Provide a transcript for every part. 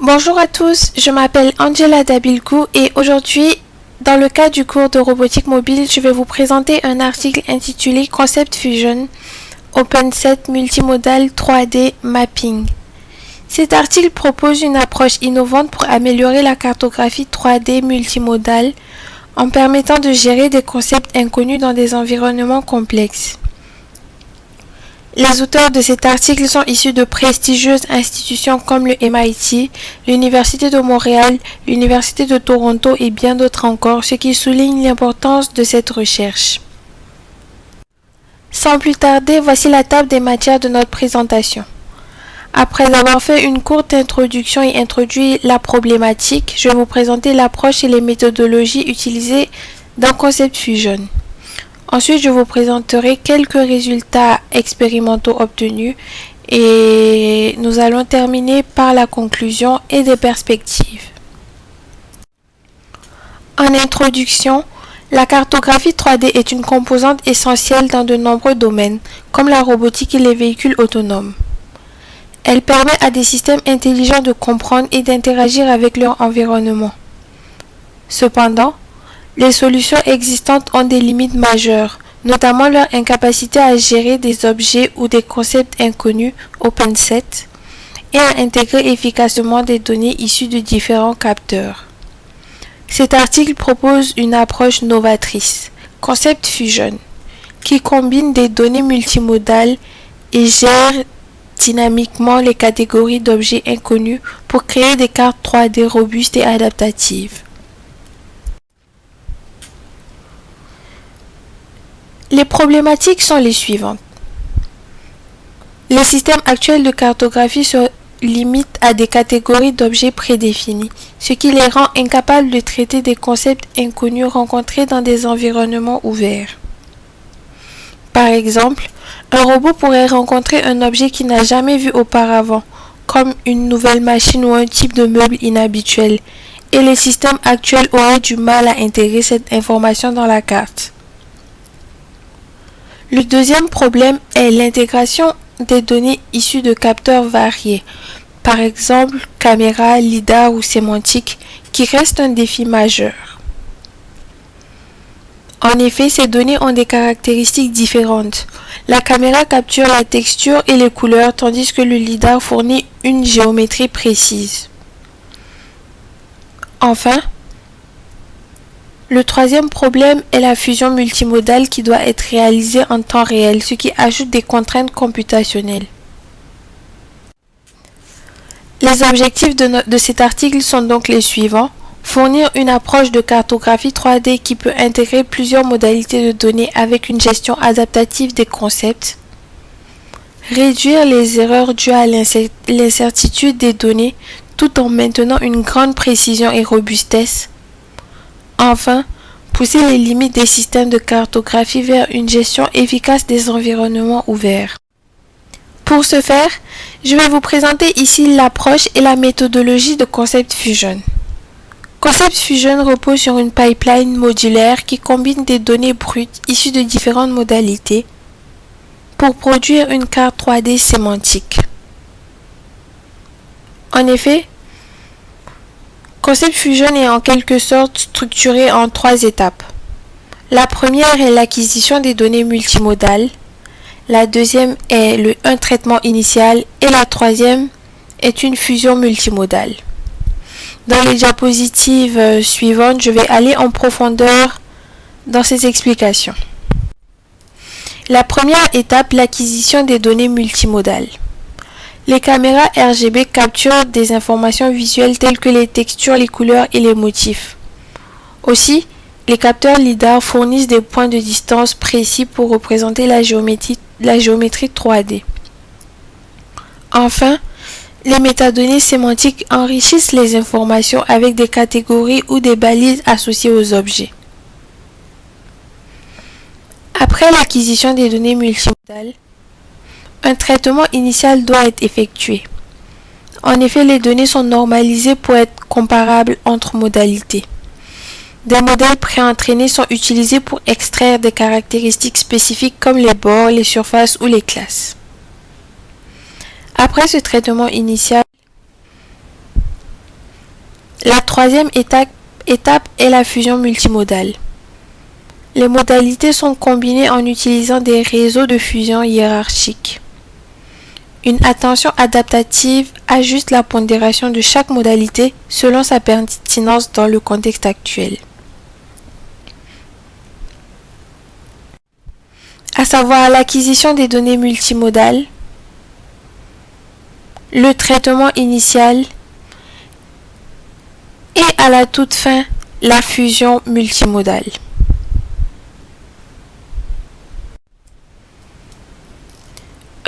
Bonjour à tous, je m'appelle Angela Dabilkou et aujourd'hui, dans le cadre du cours de robotique mobile, je vais vous présenter un article intitulé Concept Fusion, OpenSet Multimodal 3D Mapping. Cet article propose une approche innovante pour améliorer la cartographie 3D multimodale en permettant de gérer des concepts inconnus dans des environnements complexes. Les auteurs de cet article sont issus de prestigieuses institutions comme le MIT, l'Université de Montréal, l'Université de Toronto et bien d'autres encore, ce qui souligne l'importance de cette recherche. Sans plus tarder, voici la table des matières de notre présentation. Après avoir fait une courte introduction et introduit la problématique, je vais vous présenter l'approche et les méthodologies utilisées dans Concept Fusion. Ensuite, je vous présenterai quelques résultats expérimentaux obtenus et nous allons terminer par la conclusion et des perspectives. En introduction, la cartographie 3D est une composante essentielle dans de nombreux domaines, comme la robotique et les véhicules autonomes. Elle permet à des systèmes intelligents de comprendre et d'interagir avec leur environnement. Cependant, les solutions existantes ont des limites majeures, notamment leur incapacité à gérer des objets ou des concepts inconnus OpenSet et à intégrer efficacement des données issues de différents capteurs. Cet article propose une approche novatrice, Concept Fusion, qui combine des données multimodales et gère dynamiquement les catégories d'objets inconnus pour créer des cartes 3D robustes et adaptatives. Les problématiques sont les suivantes. Les systèmes actuels de cartographie se limitent à des catégories d'objets prédéfinis, ce qui les rend incapables de traiter des concepts inconnus rencontrés dans des environnements ouverts. Par exemple, un robot pourrait rencontrer un objet qu'il n'a jamais vu auparavant, comme une nouvelle machine ou un type de meuble inhabituel, et les systèmes actuels auraient du mal à intégrer cette information dans la carte. Le deuxième problème est l'intégration des données issues de capteurs variés, par exemple caméra, lidar ou sémantique, qui reste un défi majeur. En effet, ces données ont des caractéristiques différentes. La caméra capture la texture et les couleurs, tandis que le lidar fournit une géométrie précise. Enfin, le troisième problème est la fusion multimodale qui doit être réalisée en temps réel, ce qui ajoute des contraintes computationnelles. Les objectifs de cet article sont donc les suivants. Fournir une approche de cartographie 3D qui peut intégrer plusieurs modalités de données avec une gestion adaptative des concepts. Réduire les erreurs dues à l'incertitude des données tout en maintenant une grande précision et robustesse. Enfin, pousser les limites des systèmes de cartographie vers une gestion efficace des environnements ouverts. Pour ce faire, je vais vous présenter ici l'approche et la méthodologie de Concept Fusion. Concept Fusion repose sur une pipeline modulaire qui combine des données brutes issues de différentes modalités pour produire une carte 3D sémantique. En effet, Concept Fusion est en quelque sorte structuré en 3 étapes. La première est l'acquisition des données multimodales, la deuxième est un traitement initial et la troisième est une fusion multimodale. Dans les diapositives suivantes, je vais aller en profondeur dans ces explications. La première étape, l'acquisition des données multimodales. Les caméras RGB capturent des informations visuelles telles que les textures, les couleurs et les motifs. Aussi, les capteurs lidar fournissent des points de distance précis pour représenter la géométrie 3D. Enfin, les métadonnées sémantiques enrichissent les informations avec des catégories ou des balises associées aux objets. Après l'acquisition des données multimodales, un traitement initial doit être effectué. En effet, les données sont normalisées pour être comparables entre modalités. Des modèles préentraînés sont utilisés pour extraire des caractéristiques spécifiques comme les bords, les surfaces ou les classes. Après ce traitement initial, La troisième étape est la fusion multimodale. Les modalités sont combinées en utilisant des réseaux de fusion hiérarchiques. Une attention adaptative ajuste la pondération de chaque modalité selon sa pertinence dans le contexte actuel. À savoir l'acquisition des données multimodales, le traitement initial et à la toute fin, la fusion multimodale.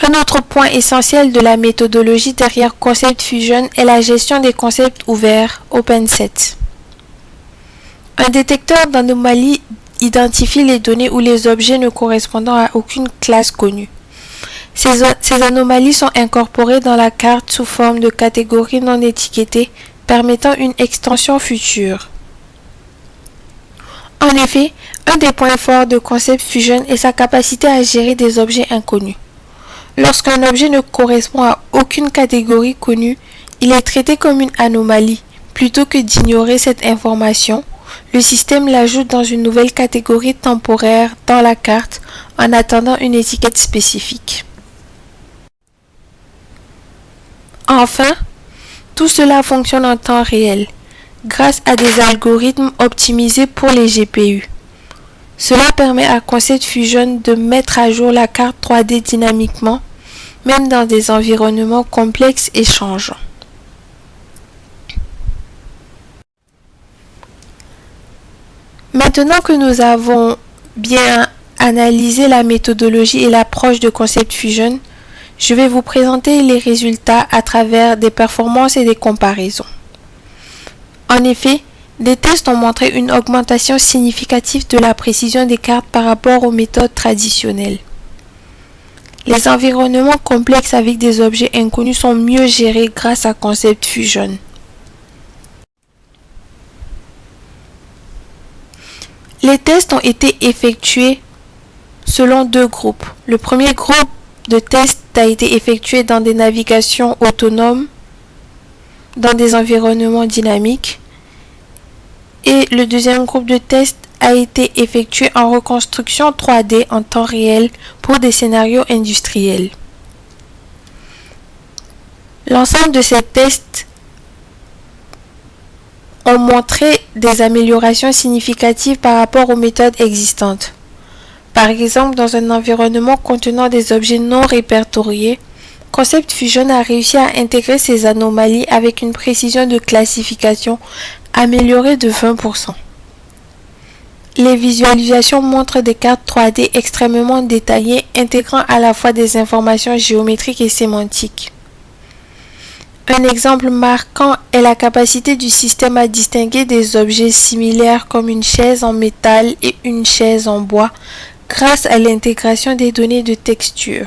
Un autre point essentiel de la méthodologie derrière Concept Fusion est la gestion des concepts ouverts, Open Set. Un détecteur d'anomalies identifie les données ou les objets ne correspondant à aucune classe connue. Ces anomalies sont incorporées dans la carte sous forme de catégories non étiquetées, permettant une extension future. En effet, un des points forts de Concept Fusion est sa capacité à gérer des objets inconnus. Lorsqu'un objet ne correspond à aucune catégorie connue, il est traité comme une anomalie. Plutôt que d'ignorer cette information, le système l'ajoute dans une nouvelle catégorie temporaire dans la carte en attendant une étiquette spécifique. Enfin, tout cela fonctionne en temps réel, grâce à des algorithmes optimisés pour les GPU. Cela permet à Concept Fusion de mettre à jour la carte 3D dynamiquement, même dans des environnements complexes et changeants. Maintenant que nous avons bien analysé la méthodologie et l'approche de Concept Fusion, je vais vous présenter les résultats à travers des performances et des comparaisons. En effet, des tests ont montré une augmentation significative de la précision des cartes par rapport aux méthodes traditionnelles. Les environnements complexes avec des objets inconnus sont mieux gérés grâce à Concept Fusion. Les tests ont été effectués selon deux groupes. Le premier groupe de tests a été effectué dans des navigations autonomes, dans des environnements dynamiques, et le deuxième groupe de tests a été effectué en reconstruction 3D en temps réel pour des scénarios industriels. L'ensemble de ces tests ont montré des améliorations significatives par rapport aux méthodes existantes. Par exemple, dans un environnement contenant des objets non répertoriés, Concept Fusion a réussi à intégrer ces anomalies avec une précision de classification améliorée de 20%. Les visualisations montrent des cartes 3D extrêmement détaillées, intégrant à la fois des informations géométriques et sémantiques. Un exemple marquant est la capacité du système à distinguer des objets similaires comme une chaise en métal et une chaise en bois grâce à l'intégration des données de texture.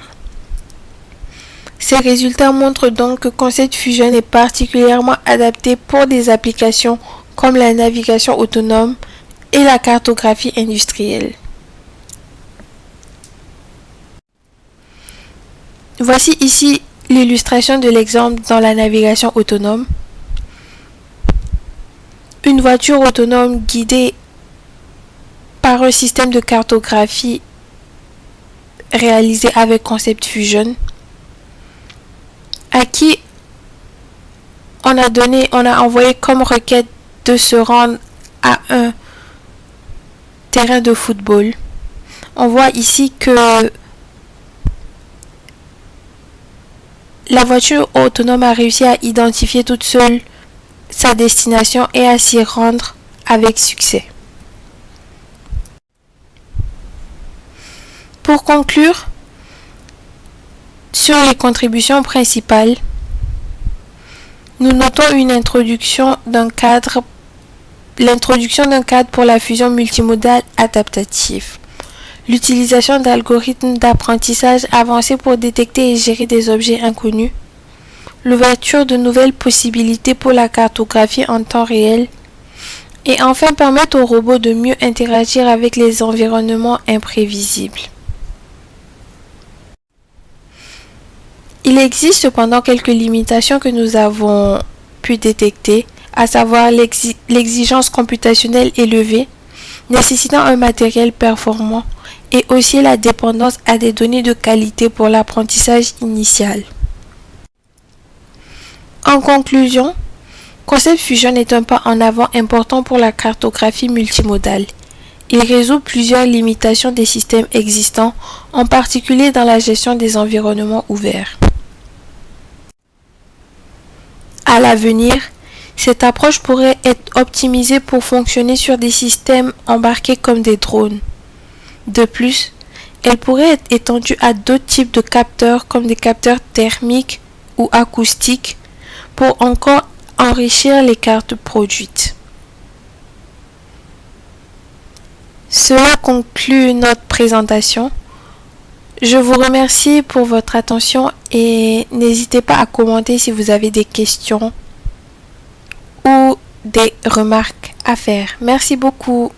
Ces résultats montrent donc que Concept Fusion est particulièrement adapté pour des applications comme la navigation autonome et la cartographie industrielle. Voici ici l'illustration de l'exemple dans la navigation autonome. Une voiture autonome guidée par un système de cartographie réalisé avec Concept Fusion, à qui on a envoyé comme requête de se rendre à un terrain de football. On voit ici que la voiture autonome a réussi à identifier toute seule sa destination et à s'y rendre avec succès. Pour conclure, sur les contributions principales, nous notons l'introduction d'un cadre pour la fusion multimodale adaptative, l'utilisation d'algorithmes d'apprentissage avancés pour détecter et gérer des objets inconnus, l'ouverture de nouvelles possibilités pour la cartographie en temps réel, et enfin permettre aux robots de mieux interagir avec les environnements imprévisibles. Il existe cependant quelques limitations que nous avons pu détecter à savoir l'exigence computationnelle élevée, nécessitant un matériel performant, et aussi la dépendance à des données de qualité pour l'apprentissage initial. En conclusion, Concept Fusion est un pas en avant important pour la cartographie multimodale. Il résout plusieurs limitations des systèmes existants, en particulier dans la gestion des environnements ouverts. À l'avenir, cette approche pourrait être optimisée pour fonctionner sur des systèmes embarqués comme des drones. De plus, elle pourrait être étendue à d'autres types de capteurs comme des capteurs thermiques ou acoustiques pour encore enrichir les cartes produites. Cela conclut notre présentation. Je vous remercie pour votre attention et n'hésitez pas à commenter si vous avez des questions ou des remarques à faire. Merci beaucoup.